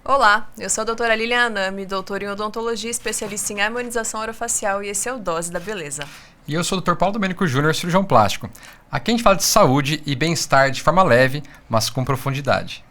Olá, eu sou a doutora Lilian Anami, doutora em odontologia, especialista em harmonização orofacial e esse é o Dose da Beleza. E eu sou o Dr. Paulo Domênico Júnior, cirurgião plástico. Aqui a gente fala de saúde e bem-estar de forma leve, mas com profundidade.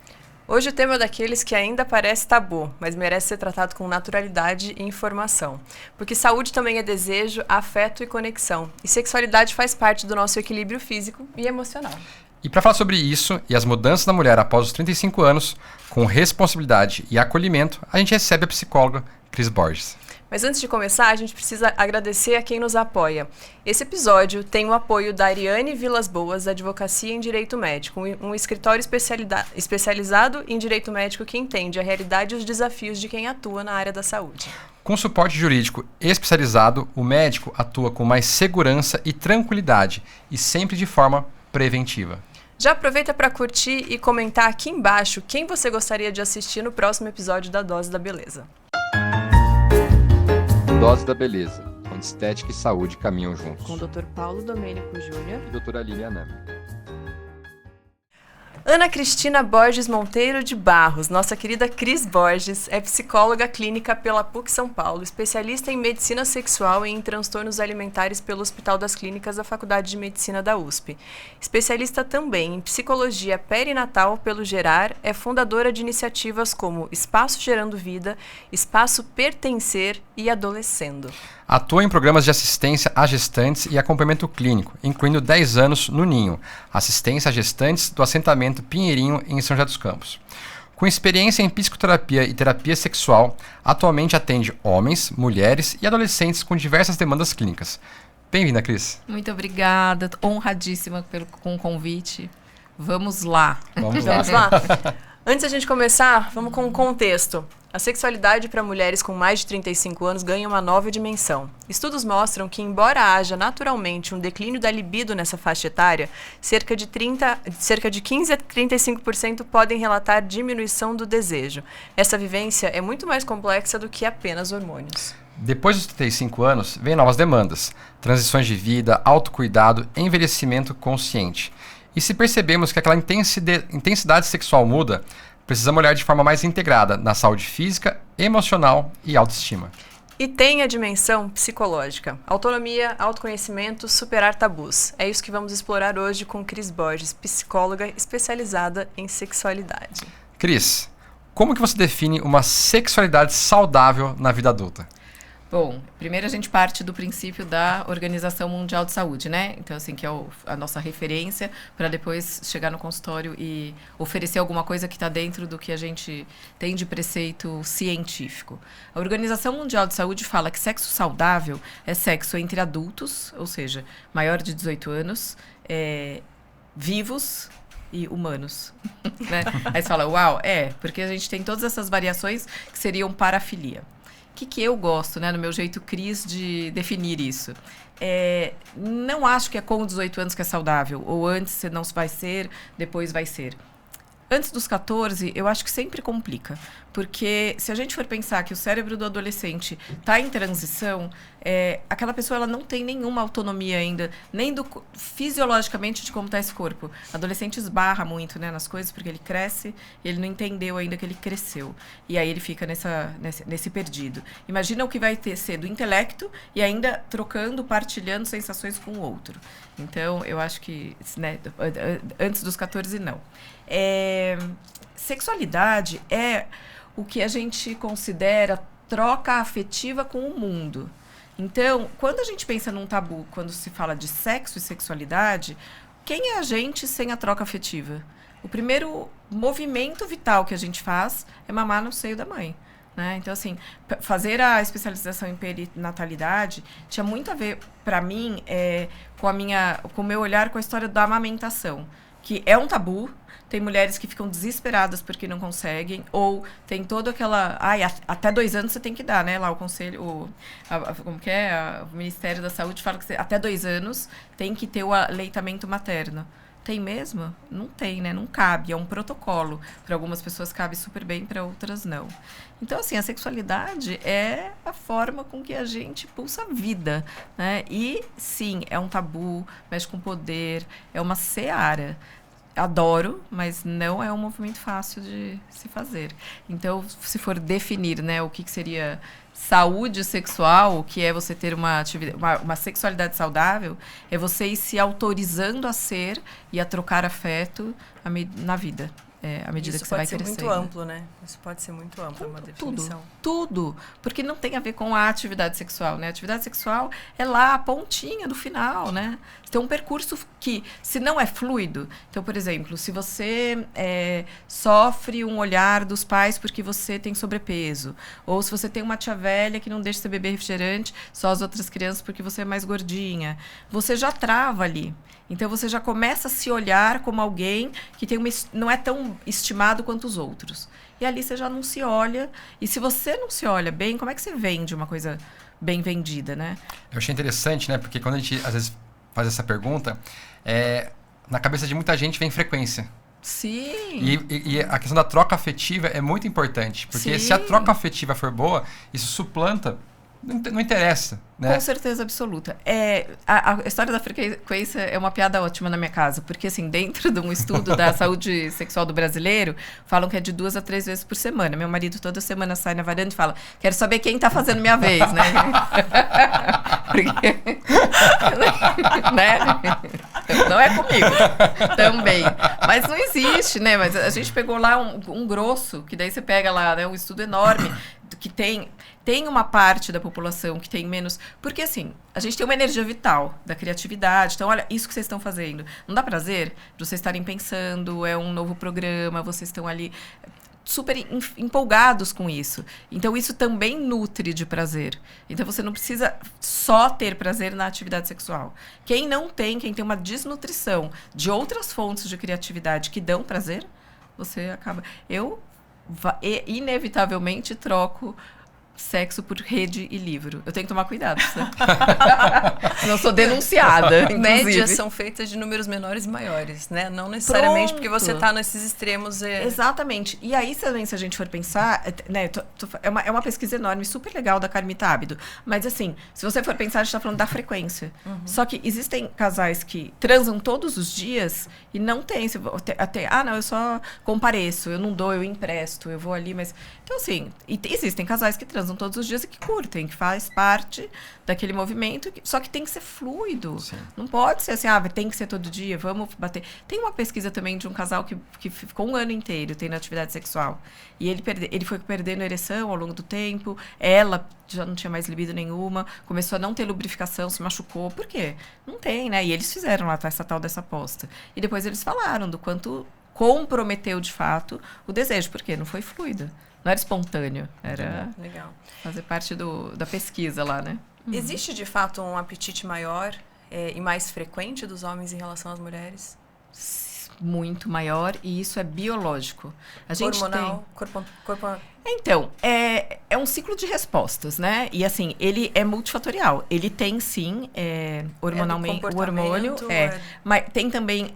Hoje o tema é daqueles que ainda parece tabu, mas merece ser tratado com naturalidade e informação. Porque saúde também é desejo, afeto e conexão. E sexualidade faz parte do nosso equilíbrio físico e emocional. E para falar sobre isso e as mudanças da mulher após os 35 anos, com responsabilidade e acolhimento, a gente recebe a psicóloga Cris Borges. Mas antes de começar, a gente precisa agradecer a quem nos apoia. Esse episódio tem o apoio da Ariane Vilas Boas, da Advocacia em Direito Médico, um escritório especializado em direito médico que entende a realidade e os desafios de quem atua na área da saúde. Com suporte jurídico especializado, o médico atua com mais segurança e tranquilidade e sempre de forma preventiva. Já aproveita para curtir e comentar aqui embaixo quem você gostaria de assistir no próximo episódio da Dose da Beleza. Dose da Beleza, onde estética e saúde caminham juntos. Com o Dr. Paulo Domênico Júnior E doutora Lilian Anami. Ana Cristina Borges Monteiro de Barros, nossa querida Cris Borges, é psicóloga clínica pela PUC São Paulo, especialista em medicina sexual e em transtornos alimentares pelo Hospital das Clínicas da Faculdade de Medicina da USP. Especialista também em psicologia perinatal pelo Gerar, é fundadora de iniciativas como Espaço Gerando Vida, Espaço Pertencer e Adolescendo. Atua em programas de assistência a gestantes e acompanhamento clínico, incluindo 10 anos no Ninho, assistência a gestantes do assentamento Pinheirinho, em São José dos Campos. Com experiência em psicoterapia e terapia sexual, atualmente atende homens, mulheres e adolescentes com diversas demandas clínicas. Bem-vinda, Cris. Muito obrigada, honradíssima com o convite. Vamos lá. Vamos lá. Vamos lá? Antes da gente começar, vamos com um contexto. A sexualidade para mulheres com mais de 35 anos ganha uma nova dimensão. Estudos mostram que, embora haja naturalmente um declínio da libido nessa faixa etária, cerca de 15 a 35% podem relatar diminuição do desejo. Essa vivência é muito mais complexa do que apenas hormônios. Depois dos 35 anos, vem novas demandas, transições de vida, autocuidado, envelhecimento consciente. E se percebemos que aquela intensidade sexual muda, precisamos olhar de forma mais integrada na saúde física, emocional e autoestima. E tem a dimensão psicológica. Autonomia, autoconhecimento, superar tabus. É isso que vamos explorar hoje com Cris Borges, psicóloga especializada em sexualidade. Cris, como que você define uma sexualidade saudável na vida adulta? Bom, primeiro a gente parte do princípio da Organização Mundial de Saúde, né? Então, assim, que é a nossa referência para depois chegar no consultório e oferecer alguma coisa que está dentro do que a gente tem de preceito científico. A Organização Mundial de Saúde fala que sexo saudável é sexo entre adultos, ou seja, maior de 18 anos, vivos e humanos, né? Aí você fala, uau, porque a gente tem todas essas variações que seriam parafilia. O que eu gosto, né, no meu jeito Cris de definir isso? Não acho que é com 18 anos que é saudável, ou antes você não vai ser, depois vai ser. Antes dos 14, eu acho que sempre complica, porque se a gente for pensar que o cérebro do adolescente está em transição, aquela pessoa ela não tem nenhuma autonomia ainda, nem fisiologicamente de como está esse corpo. O adolescente esbarra muito, né, nas coisas, porque ele cresce e ele não entendeu ainda que ele cresceu. E aí ele fica nesse perdido. Imagina o que vai ser do intelecto e ainda trocando, partilhando sensações com o outro. Então, eu acho que, né, antes dos 14, não. Sexualidade é o que a gente considera troca afetiva com o mundo. Então, quando a gente pensa num tabu, quando se fala de sexo e sexualidade, quem é a gente sem a troca afetiva? O primeiro movimento vital que a gente faz é mamar no seio da mãe. Né? Então, assim, fazer a especialização em perinatalidade tinha muito a ver, para mim, com o meu olhar com a história da amamentação, que é um tabu. Tem mulheres que ficam desesperadas porque não conseguem, ou tem toda aquela... até 2 anos você tem que dar, né? Lá o conselho, como que é? O Ministério da Saúde fala que até 2 anos tem que ter o aleitamento materno. Tem mesmo? Não tem, né? Não cabe. É um protocolo. Para algumas pessoas cabe super bem, para outras não. Então, assim, a sexualidade é a forma com que a gente pulsa a vida, né? E, sim, é um tabu, mexe com poder, é uma seara. adoro, mas não é um movimento fácil de se fazer. Então, se for definir, né, o que seria saúde sexual, o que é você ter uma sexualidade saudável, é você ir se autorizando a ser e a trocar afeto na vida. À medida que você vai crescendo. Isso pode ser muito amplo, né? Isso pode ser muito amplo, é uma definição. Tudo. Porque não tem a ver com a atividade sexual, né? A atividade sexual é lá a pontinha do final, né? Você tem um percurso que, se não é fluido... Então, por exemplo, se você sofre um olhar dos pais porque você tem sobrepeso, ou se você tem uma tia velha que não deixa você beber refrigerante, só as outras crianças porque você é mais gordinha, você já trava ali. Então, você já começa a se olhar como alguém que não é tão estimado quanto os outros. E ali você já não se olha. E se você não se olha bem, como é que você vende uma coisa bem vendida, né? Eu achei interessante, né? Porque quando a gente, às vezes, faz essa pergunta, na cabeça de muita gente vem frequência. Sim. E a questão da troca afetiva é muito importante. Porque se a troca afetiva for boa, isso suplanta... Não interessa, né? Com certeza absoluta. A história da frequência é uma piada ótima na minha casa, porque, assim, dentro de um estudo da saúde sexual do brasileiro, falam que é de 2 a 3 vezes por semana. Meu marido toda semana sai na varanda e fala, quero saber quem tá fazendo minha vez, né? Porque... né? Não é comigo também. Mas não existe, né? Mas a gente pegou lá um grosso, que daí você pega lá, né, um estudo enorme, que tem uma parte da população que tem menos... Porque, assim, a gente tem uma energia vital da criatividade. Então, olha, isso que vocês estão fazendo. Não dá prazer de vocês estarem pensando, é um novo programa, vocês estão ali super empolgados com isso. Então, isso também nutre de prazer. Então, você não precisa só ter prazer na atividade sexual. Quem tem uma desnutrição de outras fontes de criatividade que dão prazer, você acaba... Eu, inevitavelmente, troco sexo por rede e livro. Eu tenho que tomar cuidado, né? Não sou denunciada. Médias são feitas de números menores e maiores, né? Não necessariamente porque você está nesses extremos. Exatamente. E aí, também, se a gente for pensar, né, é uma pesquisa enorme, super legal da Carmita Ábido. Mas, assim, se você for pensar, a gente está falando da frequência. Uhum. Só que existem casais que transam todos os dias e não tem. Não, eu só compareço, eu não dou, eu empresto, eu vou ali, mas... Então, assim, existem casais que transam todos os dias e que curtem, que faz parte daquele movimento, só que tem que ser fluido. Sim. Não pode ser assim, tem que ser todo dia, vamos bater. Tem uma pesquisa também de um casal que ficou um ano inteiro tendo atividade sexual. E ele foi perdendo ereção ao longo do tempo, ela já não tinha mais libido nenhuma, começou a não ter lubrificação, se machucou. Por quê? Não tem, né? E eles fizeram lá essa tal dessa aposta. E depois eles falaram do quanto comprometeu de fato o desejo, porque não foi fluido. Não era espontâneo, era fazer parte da pesquisa lá, né? Existe, de fato, um apetite maior e mais frequente dos homens em relação às mulheres? Muito maior, e isso é biológico. A gente hormonal, corpo... Então, é um ciclo de respostas, né? E, assim, ele é multifatorial. Ele tem, sim, hormonalmente, o hormônio, mas tem também...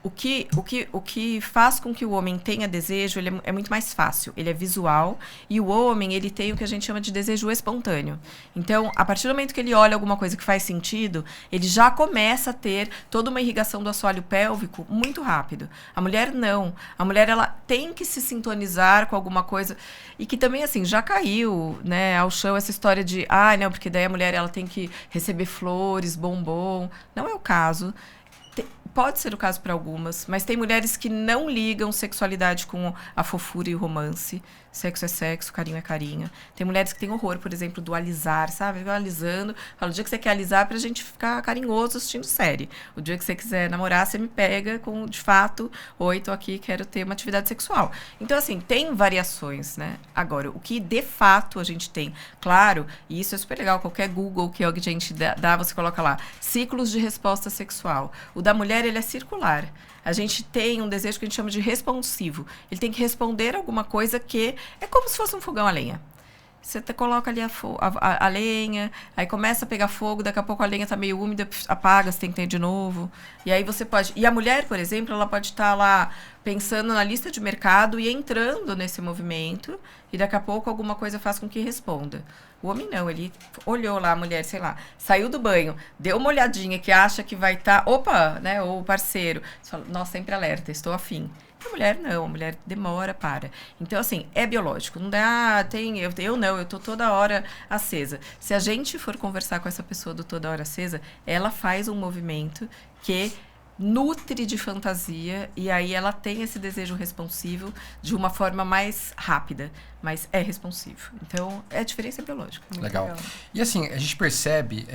O que faz com que o homem tenha desejo, ele é muito mais fácil. Ele é visual, e o homem, ele tem o que a gente chama de desejo espontâneo. Então, a partir do momento que ele olha alguma coisa que faz sentido, ele já começa a ter toda uma irrigação do assoalho pélvico muito rápido. A mulher, não. A mulher, ela tem que se sintonizar com alguma coisa... E que também, assim, já caiu, né, ao chão essa história de... não, porque daí a mulher, ela tem que receber flores, bombom. Não é o caso. Pode ser o caso para algumas, mas tem mulheres que não ligam sexualidade com a fofura e o romance. Sexo é sexo, carinho é carinho. Tem mulheres que têm horror, por exemplo, do alisar, sabe? Vai alisando. Fala, o dia que você quer alisar, pra gente ficar carinhoso assistindo série. O dia que você quiser namorar, você me pega com, de fato, oi, tô aqui, quero ter uma atividade sexual. Então, assim, tem variações, né? Agora, o que de fato a gente tem, claro, e isso é super legal, qualquer Google que a gente dá, você coloca lá, ciclos de resposta sexual. O da mulher, ele é circular. A gente tem um desejo que a gente chama de responsivo. Ele tem que responder alguma coisa que é como se fosse um fogão a lenha. Você coloca ali a lenha, aí começa a pegar fogo, daqui a pouco a lenha tá meio úmida, apaga, você tem que ter de novo. E aí você pode... E a mulher, por exemplo, ela pode estar lá pensando na lista de mercado e entrando nesse movimento, e daqui a pouco alguma coisa faz com que responda. O homem não, ele olhou lá, a mulher, sei lá, saiu do banho, deu uma olhadinha que acha que vai estar... Opa, né? Ou o parceiro. Fala, nossa, sempre alerta, estou afim. A mulher não, a mulher demora, para. Então, assim, é biológico. Não dá, eu tô toda hora acesa. Se a gente for conversar com essa pessoa do toda hora acesa, ela faz um movimento que nutre de fantasia e aí ela tem esse desejo responsivo de uma forma mais rápida, mas é responsivo. Então, a diferença é biológica. Legal. E assim, a gente percebe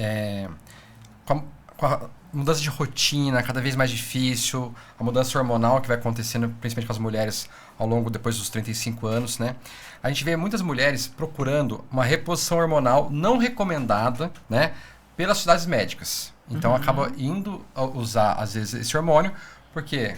com a mudança de rotina, cada vez mais difícil, a mudança hormonal que vai acontecendo, principalmente com as mulheres ao longo depois dos 35 anos, né? A gente vê muitas mulheres procurando uma reposição hormonal não recomendada, né, pelas sociedades médicas. Então, acaba indo usar, às vezes, esse hormônio, porque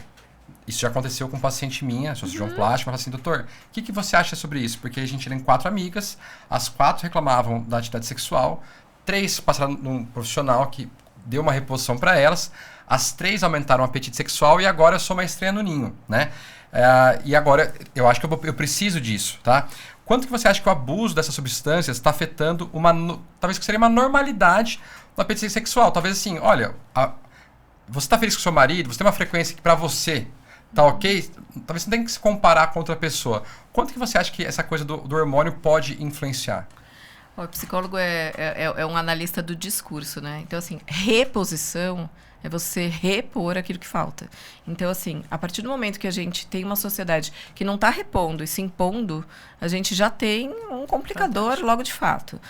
isso já aconteceu com um paciente minha, sou cirurgião plástico, ela falou assim, doutor, o que você acha sobre isso? Porque a gente tem 4 amigas, as 4 reclamavam da atividade sexual, 3 passaram num profissional que deu uma reposição para elas, as 3 aumentaram o apetite sexual e agora eu sou uma estreia no ninho, né? E agora eu acho que eu preciso disso, tá? Quanto que você acha que o abuso dessas substâncias está afetando talvez que seria uma normalidade do apetite sexual? Talvez assim, olha, você está feliz com o seu marido, você tem uma frequência que para você tá ok? Talvez você não tenha que se comparar com outra pessoa. Quanto que você acha que essa coisa do hormônio pode influenciar? O psicólogo é um analista do discurso, né? Então, assim, reposição é você repor aquilo que falta. Então, assim, a partir do momento que a gente tem uma sociedade que não está repondo e se impondo, a gente já tem um complicador. Fantástico. Logo de fato.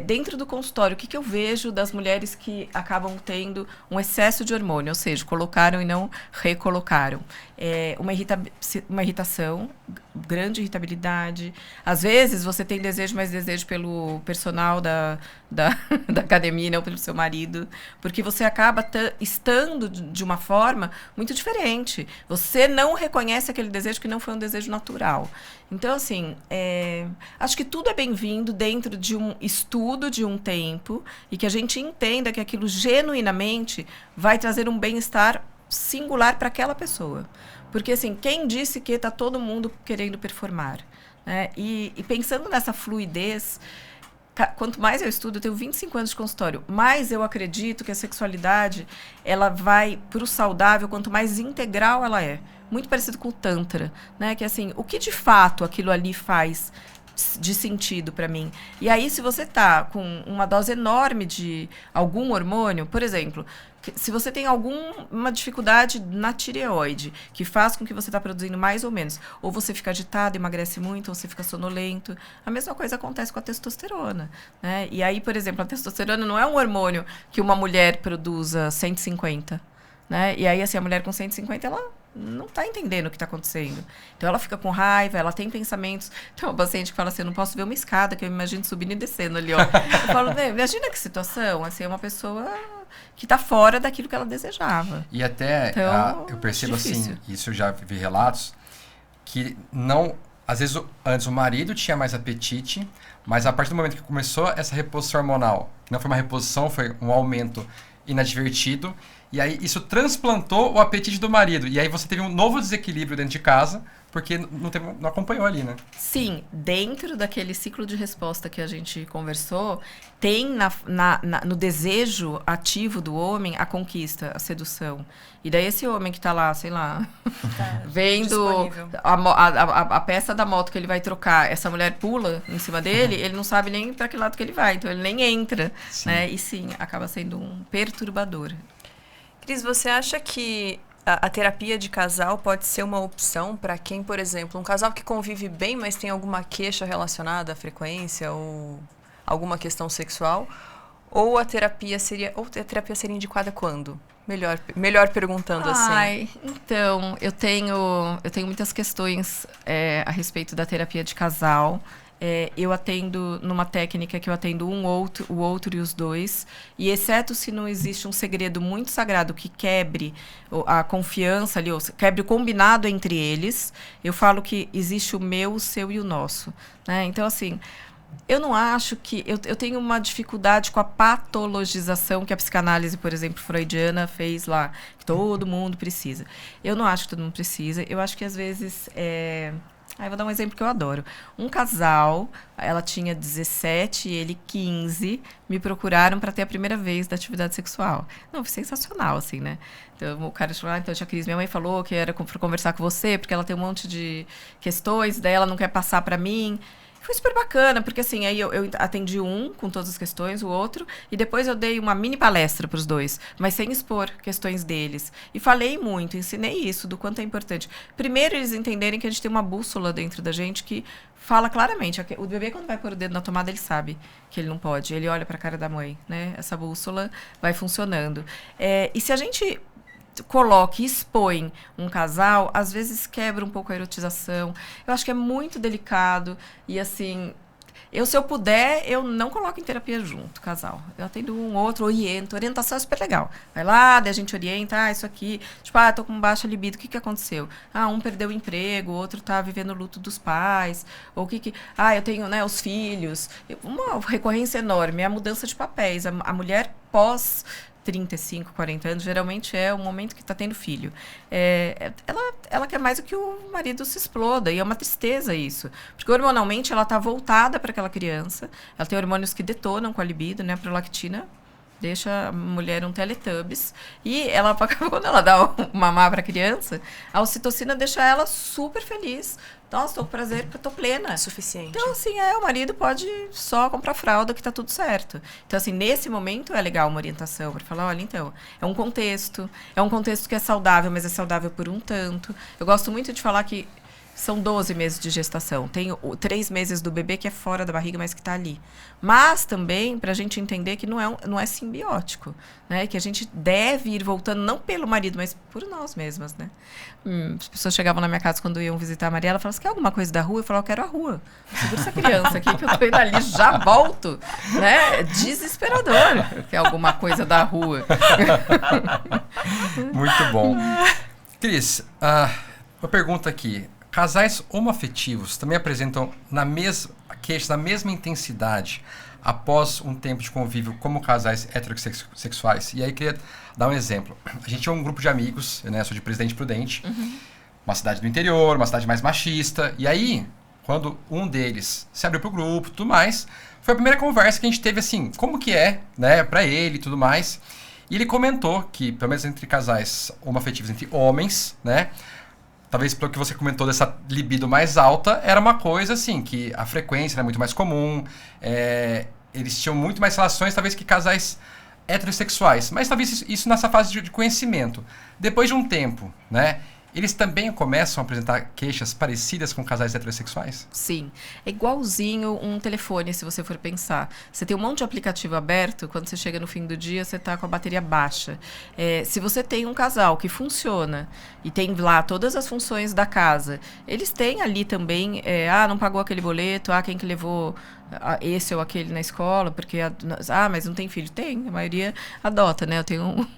Dentro do consultório, o que eu vejo das mulheres que acabam tendo um excesso de hormônio, ou seja, colocaram e não recolocaram? Uma irritação, grande irritabilidade. Às vezes, você tem mais desejo pelo personal da academia, não pelo seu marido, porque você acaba estando de uma forma muito diferente. Você não reconhece aquele desejo que não foi um desejo natural. Então, assim, acho que tudo é bem-vindo dentro de um estudo de um tempo e que a gente entenda que aquilo genuinamente vai trazer um bem-estar singular para aquela pessoa. Porque, assim, quem disse que está todo mundo querendo performar? Né? E pensando nessa fluidez, quanto mais eu estudo, eu tenho 25 anos de consultório, mais eu acredito que a sexualidade ela vai para o saudável quanto mais integral ela é. Muito parecido com o Tantra, né? Que assim, o que de fato aquilo ali faz de sentido para mim? E aí, se você tá com uma dose enorme de algum hormônio, por exemplo, se você tem alguma dificuldade na tireoide, que faz com que você está produzindo mais ou menos, ou você fica agitado, emagrece muito, ou você fica sonolento, a mesma coisa acontece com a testosterona, né? E aí, por exemplo, a testosterona não é um hormônio que uma mulher produza 150, né? E aí, assim, a mulher com 150, ela não está entendendo o que está acontecendo. Então, ela fica com raiva, ela tem pensamentos. Tem uma paciente que fala assim, eu não posso ver uma escada, que eu imagino subindo e descendo ali, ó. Eu falo, imagina que situação, assim, é uma pessoa que está fora daquilo que ela desejava. E até, então, eu percebo difícil. Assim, isso eu já vi relatos, que não... Às vezes, antes o marido tinha mais apetite, mas a partir do momento que começou essa reposição hormonal, que não foi uma reposição, foi um aumento inadvertido, e aí isso transplantou o apetite do marido. E aí você teve um novo desequilíbrio dentro de casa, porque não acompanhou ali, né? Sim, dentro daquele ciclo de resposta que a gente conversou, tem no desejo ativo do homem a conquista, a sedução. E daí esse homem que tá lá, sei lá, vendo a peça da moto que ele vai trocar, essa mulher pula em cima dele, ele não sabe nem para que lado que ele vai, então ele nem entra, né? E sim, acaba sendo um perturbador. Cris, você acha que a terapia de casal pode ser uma opção para quem, por exemplo, um casal que convive bem, mas tem alguma queixa relacionada à frequência ou alguma questão sexual? Ou a terapia seria indicada quando? Melhor perguntando assim. Então, eu tenho muitas questões a respeito da terapia de casal. Eu atendo numa técnica que eu atendo o outro e os dois. E exceto se não existe um segredo muito sagrado que quebre a confiança ali, ou quebre o combinado entre eles, eu falo que existe o meu, o seu e o nosso. Né? Então, assim, Eu não acho que... Eu tenho uma dificuldade com a patologização que a psicanálise, por exemplo, freudiana fez lá. Que todo mundo precisa. Eu não acho que todo mundo precisa. Eu acho que, às vezes... eu vou dar um exemplo que eu adoro. Um casal, ela tinha 17 e ele 15, me procuraram para ter a primeira vez da atividade sexual. Não, foi sensacional, assim, né? Então, o cara falou, então, tia Cris, minha mãe falou que era para conversar com você, porque ela tem um monte de questões, daí ela não quer passar para mim. Foi super bacana, porque assim, aí eu atendi um com todas as questões, o outro, e depois eu dei uma mini palestra para os dois, mas sem expor questões deles. E falei muito, ensinei isso, do quanto é importante. Primeiro, eles entenderem que a gente tem uma bússola dentro da gente que fala claramente. O bebê, quando vai pôr o dedo na tomada, ele sabe que ele não pode. Ele olha para a cara da mãe, né? Essa bússola vai funcionando. E se a gente coloca e expõe um casal, às vezes quebra um pouco a erotização. Eu acho que é muito delicado. E assim, se eu puder, eu não coloco em terapia junto, casal. Eu atendo um outro, oriento. Orientação é super legal. Vai lá, daí a gente orienta, isso aqui. Tipo, tô com baixa libido, o que aconteceu? Um perdeu o emprego, o outro tá vivendo o luto dos pais. Ou eu tenho, né, os filhos. Uma recorrência enorme é a mudança de papéis. A mulher pós 35, 40 anos, geralmente é o momento que está tendo filho. Ela quer mais do que o marido se exploda, e é uma tristeza isso. Porque hormonalmente ela está voltada para aquela criança, ela tem hormônios que detonam com a libido, né? A prolactina deixa a mulher um Teletubbies, e ela, quando ela dá o mamar para a criança, a ocitocina deixa ela super feliz. Nossa, estou com prazer, estou plena. É suficiente. Então, assim, o marido pode só comprar fralda que está tudo certo. Então, assim, nesse momento é legal uma orientação para falar, olha, então, é um contexto que é saudável, mas é saudável por um tanto. Eu gosto muito de falar que são 12 meses de gestação. Tem 3 meses do bebê que é fora da barriga, mas que está ali. Mas também, para a gente entender que não é simbiótico, né? Que a gente deve ir voltando, não pelo marido, mas por nós mesmas, né? As pessoas chegavam na minha casa quando iam visitar a Mariela, falavam, você quer alguma coisa da rua? Eu falava, eu quero a rua. Segura essa criança aqui, que eu tô indo ali, já volto. Né? É desesperador. Quer alguma coisa da rua. Muito bom. Cris, uma pergunta aqui. Casais homoafetivos também apresentam queixas na mesma intensidade após um tempo de convívio como casais heterossexuais? E aí queria dar um exemplo. A gente tinha um grupo de amigos, né? Eu sou de Presidente Prudente, uma cidade do interior, uma cidade mais machista. E aí, quando um deles se abriu pro grupo e tudo mais, foi a primeira conversa que a gente teve assim, como que é, né, pra ele e tudo mais. E ele comentou que, pelo menos entre casais homoafetivos, entre homens, né, talvez pelo que você comentou dessa libido mais alta, era uma coisa assim, que a frequência era muito mais comum, eles tinham muito mais relações, talvez, que casais heterossexuais. Mas talvez isso nessa fase de conhecimento. Depois de um tempo, né, eles também começam a apresentar queixas parecidas com casais heterossexuais? Sim. É igualzinho um telefone, se você for pensar. Você tem um monte de aplicativo aberto, quando você chega no fim do dia, você está com a bateria baixa. Se você tem um casal que funciona e tem lá todas as funções da casa, eles têm ali também, não pagou aquele boleto, quem que levou esse ou aquele na escola, porque mas não tem filho? Tem, a maioria adota, né? Eu tenho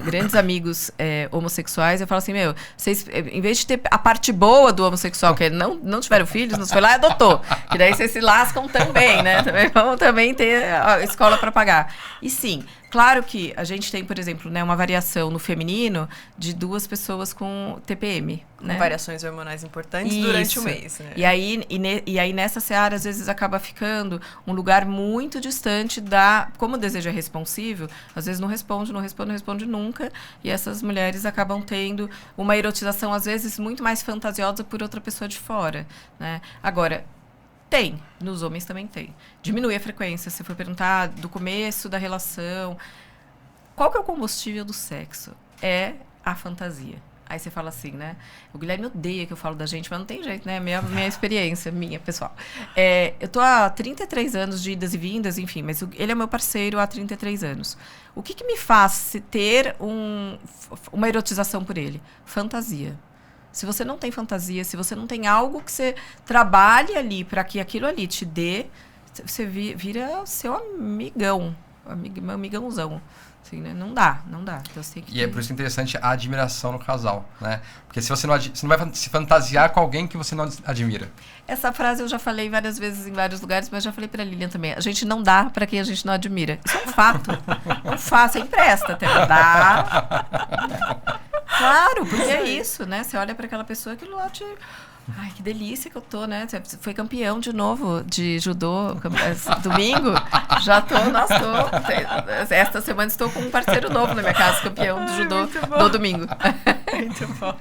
grandes amigos homossexuais, eu falo assim, vocês, em vez de ter a parte boa do homossexual, que é não tiveram filhos, não foi lá e adotou, que daí vocês se lascam também, né? Vão também ter a escola para pagar. E sim, claro que a gente tem, por exemplo, né, uma variação no feminino de 2 pessoas com TPM. Né? Variações hormonais importantes durante o mês. Né? E aí nessa seara, às vezes, acaba ficando um lugar muito distante como o desejo é responsivo, às vezes não responde nunca. E essas mulheres acabam tendo uma erotização, às vezes, muito mais fantasiosa por outra pessoa de fora. Né? Agora, tem, nos homens também tem. Diminui a frequência, se for perguntar do começo da relação. Qual que é o combustível do sexo? É a fantasia. Aí você fala assim, né? O Guilherme odeia que eu falo da gente, mas não tem jeito, né? Minha experiência, pessoal. Eu tô há 33 anos de idas e vindas, enfim, mas ele é meu parceiro há 33 anos. O que me faz ter uma erotização por ele? Fantasia. Se você não tem fantasia, se você não tem algo que você trabalhe ali para que aquilo ali te dê, você vira seu amigão, amigãozão. Assim, né? Não dá. Então, você tem que É por isso interessante a admiração no casal, né? Porque se você não vai se fantasiar com alguém que você não admira. Essa frase eu já falei várias vezes em vários lugares, mas já falei pra Lilian também. A gente não dá pra quem a gente não admira. Isso é um fato. Você empresta até não dá. Claro, porque é isso, né? Você olha pra aquela pessoa, aquilo lá te... Ai, que delícia que eu tô, né? Você foi campeão de novo de judô domingo. Já tô. Esta semana estou com um parceiro novo na minha casa, campeão de judô no domingo. Muito bom.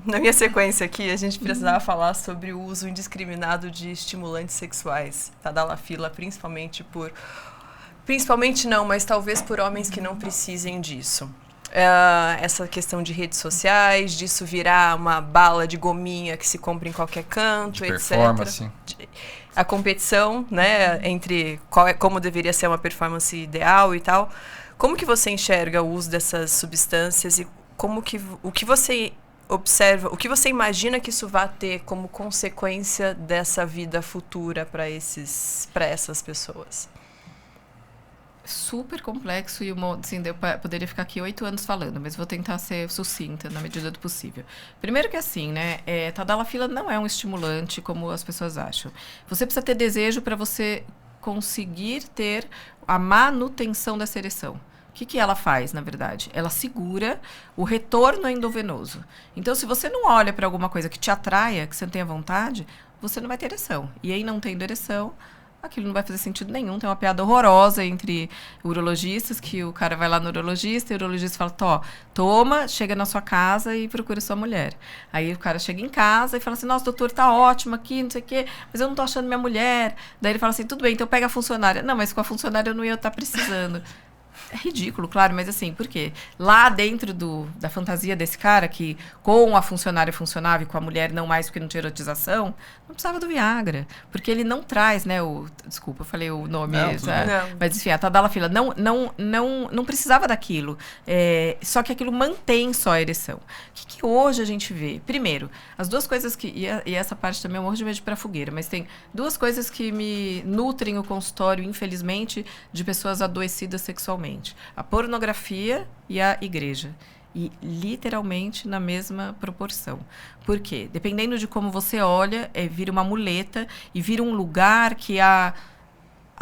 Na minha sequência aqui, a gente precisava falar sobre o uso indiscriminado de estimulantes sexuais. Tadalafila, principalmente não, mas talvez por homens que não precisem disso. Essa questão de redes sociais, disso virar uma bala de gominha que se compra em qualquer canto, de etc. Performance. A competição, né, entre como deveria ser uma performance ideal e tal. Como que você enxerga o uso dessas substâncias e o que você observa, o que você imagina que isso vai ter como consequência dessa vida futura para essas pessoas? Super complexo e assim, eu poderia ficar aqui 8 anos falando, mas vou tentar ser sucinta na medida do possível. Primeiro que assim, né, Tadalafila não é um estimulante como as pessoas acham. Você precisa ter desejo para você conseguir ter a manutenção dessa ereção. O que ela faz, na verdade? Ela segura o retorno endovenoso. Então, se você não olha para alguma coisa que te atraia, que você não tenha vontade, você não vai ter ereção. E aí, não tendo ereção, aquilo não vai fazer sentido nenhum. Tem uma piada horrorosa entre urologistas, que o cara vai lá no urologista e o urologista fala, toma, chega na sua casa e procura sua mulher. Aí o cara chega em casa e fala assim, nossa, doutor, tá ótimo aqui, não sei o quê, mas eu não tô achando minha mulher. Daí ele fala assim, tudo bem, então pega a funcionária. Não, mas com a funcionária eu não ia estar precisando. É ridículo, claro, mas assim, por quê? Lá dentro da fantasia desse cara, que com a funcionária funcionava e com a mulher não mais porque não tinha erotização, não precisava do Viagra. Porque ele não traz, né, desculpa, eu falei o nome, não. Mas enfim, a Tadalafila não precisava daquilo. Só que aquilo mantém só a ereção. O que hoje a gente vê? Primeiro, as duas coisas que... E essa parte também eu morro de medo para fogueira, mas tem duas coisas que me nutrem o consultório, infelizmente, de pessoas adoecidas sexualmente. A pornografia e a igreja. E literalmente na mesma proporção. Por quê? Dependendo de como você olha, vira uma muleta e vira um lugar que a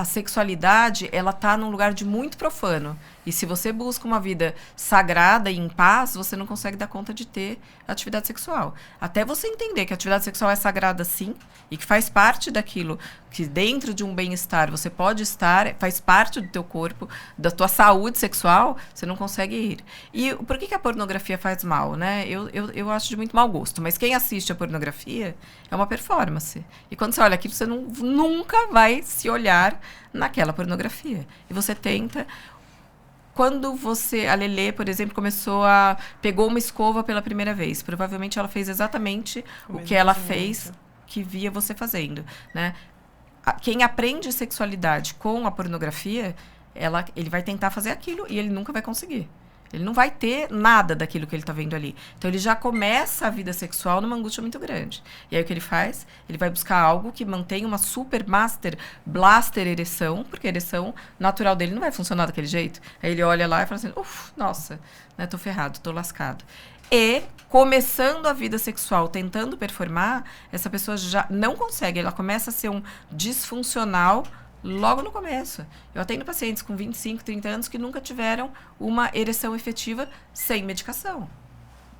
sexualidade, ela tá num lugar de muito profano. E se você busca uma vida sagrada e em paz, você não consegue dar conta de ter atividade sexual. Até você entender que a atividade sexual é sagrada sim, e que faz parte daquilo, que dentro de um bem-estar você pode estar, faz parte do teu corpo, da tua saúde sexual, você não consegue ir. E por que a pornografia faz mal, né? Eu acho de muito mau gosto, mas quem assiste a pornografia é uma performance. E quando você olha aquilo, você nunca vai se olhar naquela pornografia. E você tenta... Quando a Lelê, por exemplo, pegou uma escova pela primeira vez, provavelmente ela fez exatamente o que ela fez, que via você fazendo, né? Quem aprende sexualidade com a pornografia, ele vai tentar fazer aquilo e ele nunca vai conseguir. Ele não vai ter nada daquilo que ele está vendo ali. Então, ele já começa a vida sexual numa angústia muito grande. E aí, o que ele faz? Ele vai buscar algo que mantenha uma super master blaster ereção, porque a ereção natural dele não vai funcionar daquele jeito. Aí, ele olha lá e fala assim, nossa, né, tô ferrado, tô lascado. E, começando a vida sexual, tentando performar, essa pessoa já não consegue. Ela começa a ser um disfuncional logo no começo. Eu atendo pacientes com 25, 30 anos que nunca tiveram uma ereção efetiva sem medicação.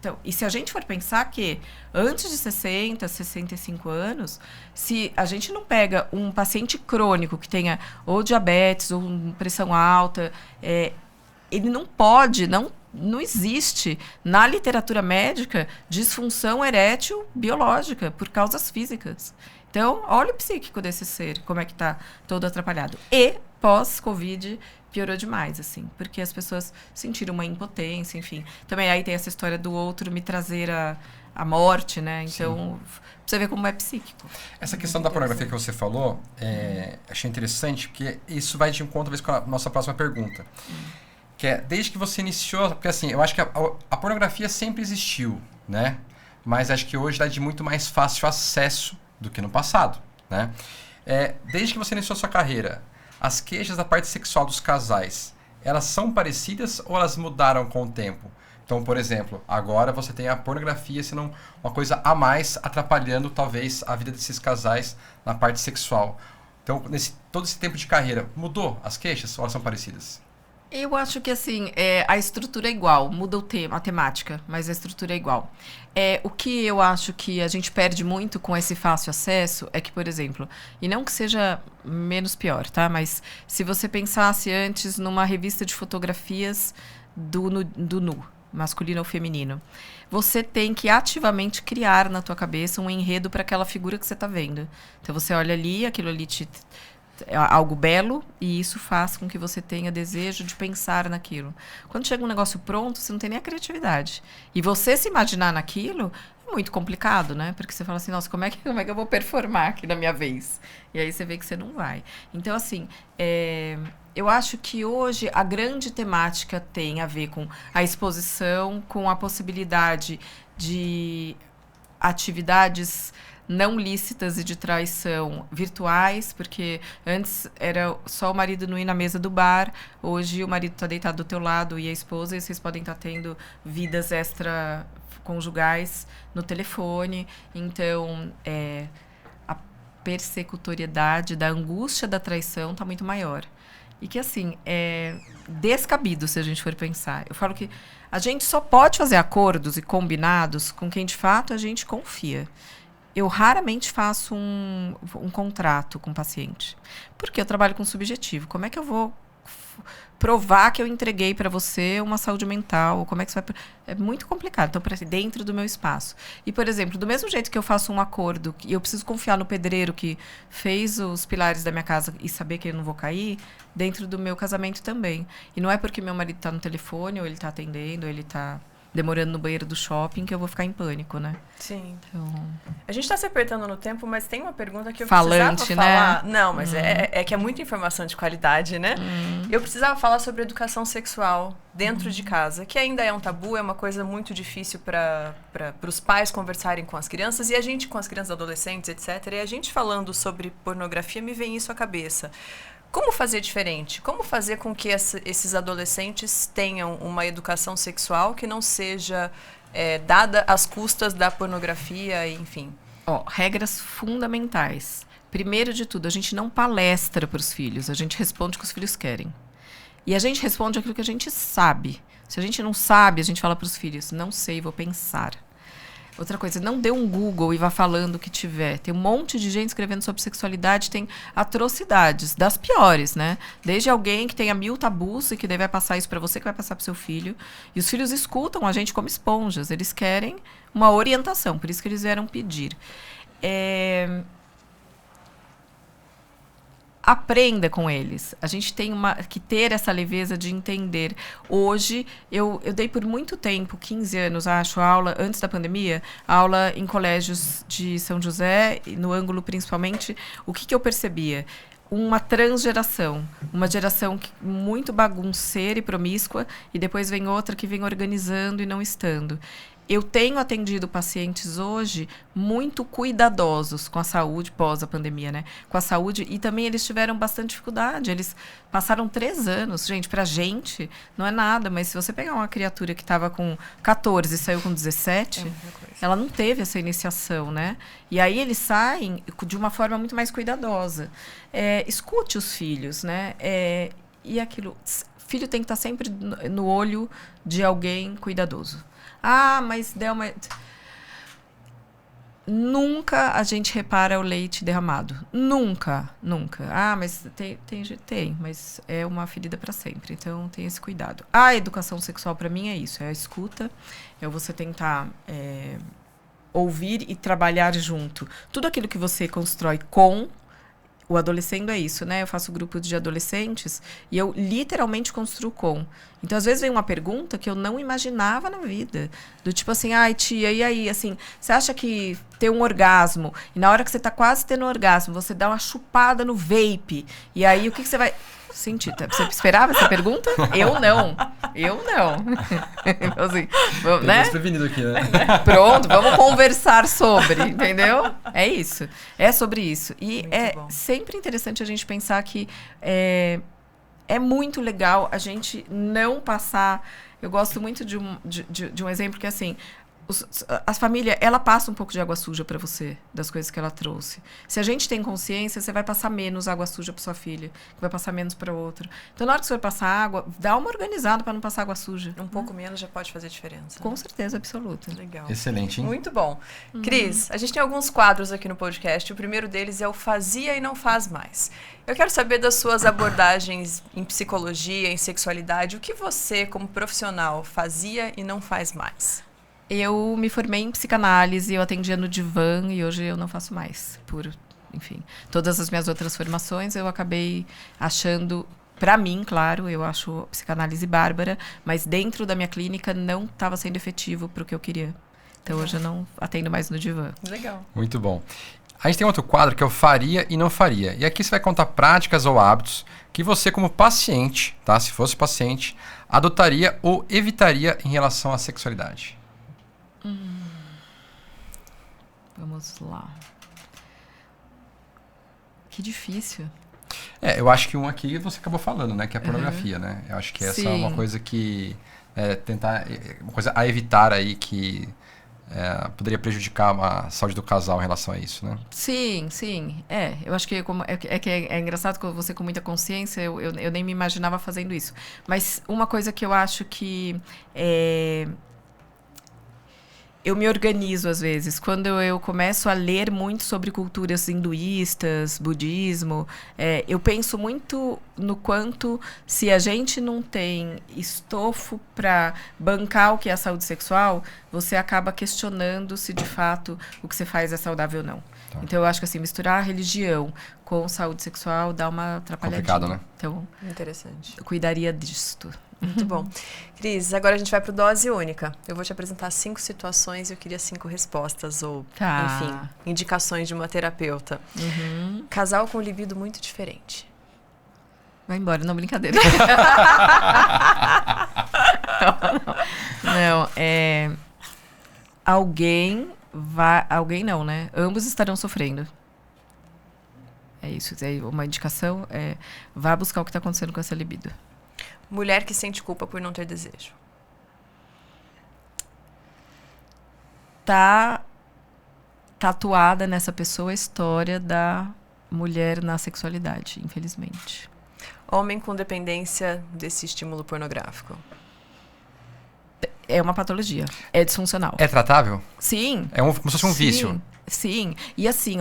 Então, e se a gente for pensar que antes de 60, 65 anos, se a gente não pega um paciente crônico que tenha ou diabetes ou pressão alta, ele não pode, não existe na literatura médica disfunção erétil biológica por causas físicas. Então, olha o psíquico desse ser, como é que tá todo atrapalhado. E, pós-Covid, piorou demais, assim, porque as pessoas sentiram uma impotência, enfim. Também aí tem essa história do outro me trazer a morte, né? Então, você vê como é psíquico. Essa questão da pornografia que você falou, achei interessante, porque isso vai de encontro, talvez, com a nossa próxima pergunta. Que é, desde que você iniciou... Porque, assim, eu acho que a pornografia sempre existiu, né? Mas acho que hoje dá de muito mais fácil acesso do que no passado, né? Desde que você iniciou a sua carreira, as queixas da parte sexual dos casais elas são parecidas ou elas mudaram com o tempo? Então, por exemplo, agora você tem a pornografia sendo uma coisa a mais, atrapalhando talvez a vida desses casais na parte sexual. Então, todo esse tempo de carreira, mudou as queixas ou elas são parecidas? Eu acho que, assim, a estrutura é igual, muda o tema, a temática, mas a estrutura é igual. O que eu acho que a gente perde muito com esse fácil acesso é que, por exemplo, e não que seja menos pior, tá? Mas se você pensasse antes numa revista de fotografias do nu, masculino ou feminino, você tem que ativamente criar na tua cabeça um enredo para aquela figura que você está vendo. Então você olha ali, aquilo ali é algo belo, e isso faz com que você tenha desejo de pensar naquilo. Quando chega um negócio pronto, você não tem nem a criatividade. E você se imaginar naquilo é muito complicado, né? Porque você fala assim, nossa, como é que eu vou performar aqui na minha vez? E aí você vê que você não vai. Então, assim, eu acho que hoje a grande temática tem a ver com a exposição, com a possibilidade de atividades não lícitas e de traição virtuais, porque antes era só o marido não ir na mesa do bar, hoje o marido está deitado do teu lado e a esposa, e vocês podem estar tendo vidas extraconjugais no telefone. Então, a persecutoriedade da angústia da traição está muito maior. E que, assim, é descabido se a gente for pensar. Eu falo que a gente só pode fazer acordos e combinados com quem, de fato, a gente confia. Eu raramente faço um contrato com o paciente, porque eu trabalho com subjetivo. Como é que eu vou provar que eu entreguei para você uma saúde mental? Como é que você vai... É muito complicado. Então, dentro do meu espaço. E, por exemplo, do mesmo jeito que eu faço um acordo e eu preciso confiar no pedreiro que fez os pilares da minha casa e saber que eu não vou cair, dentro do meu casamento também. E não é porque meu marido está no telefone, ou ele está atendendo, ou ele está demorando no banheiro do shopping, que eu vou ficar em pânico, né? Sim. Então... A gente está se apertando no tempo, mas tem uma pergunta que eu Falante, precisava falar. né? Não, mas é que é muita informação de qualidade, né? Eu precisava falar sobre educação sexual dentro de casa, que ainda é um tabu, é uma coisa muito difícil para os pais conversarem com as crianças, e a gente, com as crianças, adolescentes, etc., e a gente falando sobre pornografia, me vem isso à cabeça. Como fazer diferente? Como fazer com que esses adolescentes tenham uma educação sexual que não seja dada às custas da pornografia, enfim? Regras fundamentais. Primeiro de tudo, a gente não palestra para os filhos, a gente responde o que os filhos querem. E a gente responde aquilo que a gente sabe. Se a gente não sabe, a gente fala para os filhos, não sei, vou pensar. Outra coisa, não dê um Google e vá falando o que tiver. Tem um monte de gente escrevendo sobre sexualidade, tem atrocidades, das piores, né? Desde alguém que tenha 1000 tabus e que daí vai passar isso para você, que vai passar para seu filho. E os filhos escutam a gente como esponjas. Eles querem uma orientação, por isso que eles vieram pedir. Aprenda com eles. A gente tem que ter essa leveza de entender. Hoje, eu dei por muito tempo, 15 anos, acho, aula, antes da pandemia, aula em colégios de São José, no ângulo principalmente. O que eu percebia? Uma transgeração. Uma geração muito bagunceira e promíscua, e depois vem outra que vem organizando e não estando. Eu tenho atendido pacientes hoje muito cuidadosos com a saúde, pós a pandemia, né? Com a saúde, e também eles tiveram bastante dificuldade. Eles passaram 3 anos. Gente, pra gente, não é nada, mas se você pegar uma criatura que estava com 14 e saiu com 17, ela não teve essa iniciação, né? E aí eles saem de uma forma muito mais cuidadosa. Escute os filhos, né? E aquilo... Filho tem que estar sempre no olho de alguém cuidadoso. Mas deu uma... Nunca a gente repara o leite derramado. Nunca, nunca. Mas tem, mas é uma ferida para sempre. Então, tem esse cuidado. A educação sexual, para mim, é isso. É a escuta. É você tentar ouvir e trabalhar junto. Tudo aquilo que você constrói com... O adolescendo é isso, né? Eu faço grupo de adolescentes e eu literalmente construo com. Então, às vezes, vem uma pergunta que eu não imaginava na vida. Do tipo assim, tia, e aí? Assim, você acha que ter um orgasmo, e na hora que você tá quase tendo um orgasmo, você dá uma chupada no vape, e aí o que você vai... Sentir. Você esperava essa pergunta? Eu não. Assim, né? Desprevenido aqui, né? Pronto, vamos conversar sobre, entendeu? É isso. É sobre isso. E muito bom. Sempre interessante a gente pensar que é muito legal a gente não passar... Eu gosto muito de um exemplo que, assim... A família, ela passa um pouco de água suja para você, das coisas que ela trouxe. Se a gente tem consciência, você vai passar menos água suja para sua filha, que vai passar menos para outra. Então, na hora que você for passar água, dá uma organizada para não passar água suja. Um pouco menos já pode fazer diferença. Com certeza absoluta. Legal. Excelente, hein? Muito bom. Cris, a gente tem alguns quadros aqui no podcast. O primeiro deles é o Fazia e Não Faz Mais. Eu quero saber das suas abordagens em psicologia, em sexualidade. O que você, como profissional, fazia e não faz mais? Eu me formei em psicanálise, eu atendia no divã e hoje eu não faço mais. Enfim, todas as minhas outras formações eu acabei achando, para mim, claro, eu acho psicanálise bárbara, mas dentro da minha clínica não estava sendo efetivo para o que eu queria. Então hoje eu não atendo mais no divã. Legal. Muito bom. A gente tem outro quadro que é o faria e não faria. E aqui você vai contar práticas ou hábitos que você, como paciente, tá? Se fosse paciente, adotaria ou evitaria em relação à sexualidade. Vamos lá. Que difícil. Eu acho que um aqui você acabou falando, né? Que é a pornografia, né? Eu acho que essa é uma coisa que... uma coisa a evitar aí que poderia prejudicar a saúde do casal em relação a isso, né? Sim. Eu acho que é engraçado que você com muita consciência, eu nem me imaginava fazendo isso. Mas uma coisa que eu acho que... Eu me organizo, às vezes. Quando eu começo a ler muito sobre culturas hinduístas, budismo, eu penso muito no quanto, se a gente não tem estofo para bancar o que é a saúde sexual, você acaba questionando se, de fato, o que você faz é saudável ou não. Tá. Então, eu acho que, assim, misturar a religião com saúde sexual dá uma atrapalhadinha. Complicado, né? Então, interessante. Eu cuidaria disto. Muito bom. Cris, agora a gente vai para o Dose Única. Eu vou te apresentar 5 situações e eu queria 5 respostas ou, enfim, indicações de uma terapeuta. Casal com libido muito diferente. Vai embora, não, brincadeira. Não, alguém não, né? Ambos estarão sofrendo. É isso. Uma indicação vá buscar o que está acontecendo com essa libido. Mulher que sente culpa por não ter desejo. Tá tatuada nessa pessoa a história da mulher na sexualidade, infelizmente. Homem com dependência desse estímulo pornográfico. É uma patologia. É disfuncional. É tratável? Sim. Como se fosse um vício. Sim. E assim,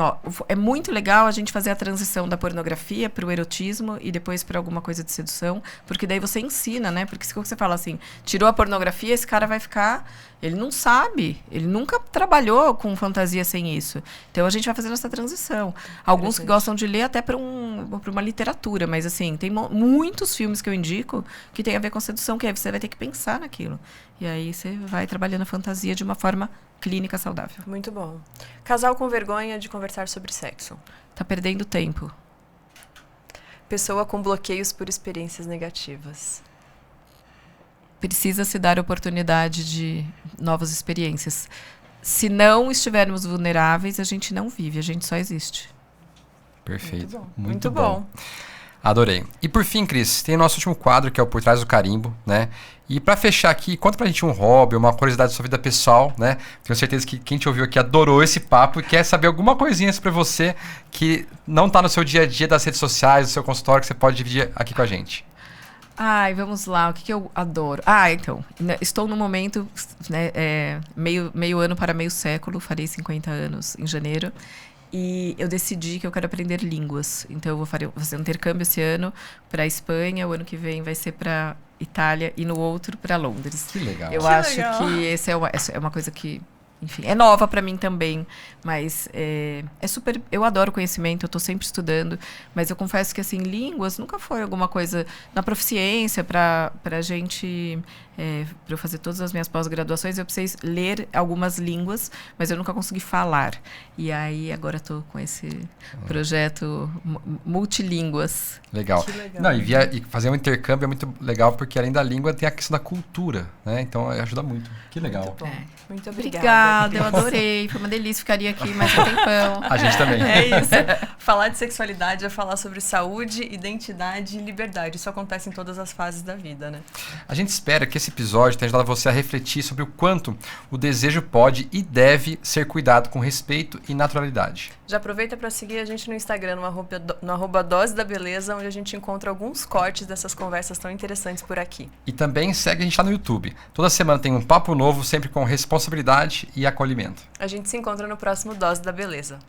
é muito legal a gente fazer a transição da pornografia para o erotismo e depois para alguma coisa de sedução, porque daí você ensina, né? Porque se você fala assim, tirou a pornografia, esse cara vai ficar... Ele não sabe. Ele nunca trabalhou com fantasia sem isso. Então, a gente vai fazendo essa transição. Alguns que gostam de ler até para uma literatura, mas assim, tem muitos filmes que eu indico que tem a ver com sedução, que aí você vai ter que pensar naquilo. E aí você vai trabalhando a fantasia de uma forma clínica saudável. Muito bom. Casal com vergonha de conversar sobre sexo. Tá perdendo tempo. Pessoa com bloqueios por experiências negativas. Precisa se dar oportunidade de novas experiências. Se não estivermos vulneráveis, a gente não vive, a gente só existe. Perfeito. Muito bom. Adorei. E por fim, Cris, tem o nosso último quadro, que é o Por Trás do Carimbo, né? E para fechar aqui, conta pra gente um hobby, uma curiosidade da sua vida pessoal, né? Tenho certeza que quem te ouviu aqui adorou esse papo e quer saber alguma coisinha sobre você que não tá no seu dia a dia das redes sociais, do seu consultório, que você pode dividir aqui com a gente. Vamos lá, o que eu adoro? Então, estou no momento, né, meio ano para meio século, farei 50 anos em janeiro, e eu decidi que eu quero aprender línguas. Então, eu vou fazer um intercâmbio esse ano para a Espanha, o ano que vem vai ser para Itália e no outro para Londres. Que legal. Eu acho que essa é uma coisa que, enfim, é nova para mim também, mas é super... Eu adoro conhecimento, eu estou sempre estudando, mas eu confesso que, assim, línguas nunca foi alguma coisa na proficiência para a gente... para eu fazer todas as minhas pós-graduações, eu precisei ler algumas línguas, mas eu nunca consegui falar. E aí, agora estou com esse projeto multilínguas. Legal. Que legal. Não, e fazer um intercâmbio é muito legal, porque além da língua tem a questão da cultura, né? Então, ajuda muito. Que legal. Muito bom. Muito obrigada. Eu adorei. Foi uma delícia, ficaria aqui mais um tempão. A gente também. É isso. Falar de sexualidade é falar sobre saúde, identidade e liberdade. Isso acontece em todas as fases da vida, né? A gente espera que esse episódio tenha ajudado você a refletir sobre o quanto o desejo pode e deve ser cuidado com respeito e naturalidade. Já aproveita para seguir a gente no Instagram, no arroba Dose da Beleza, onde a gente encontra alguns cortes dessas conversas tão interessantes por aqui. E também segue a gente lá no YouTube. Toda semana tem um papo novo, sempre com responsabilidade e acolhimento. A gente se encontra no próximo Dose da Beleza.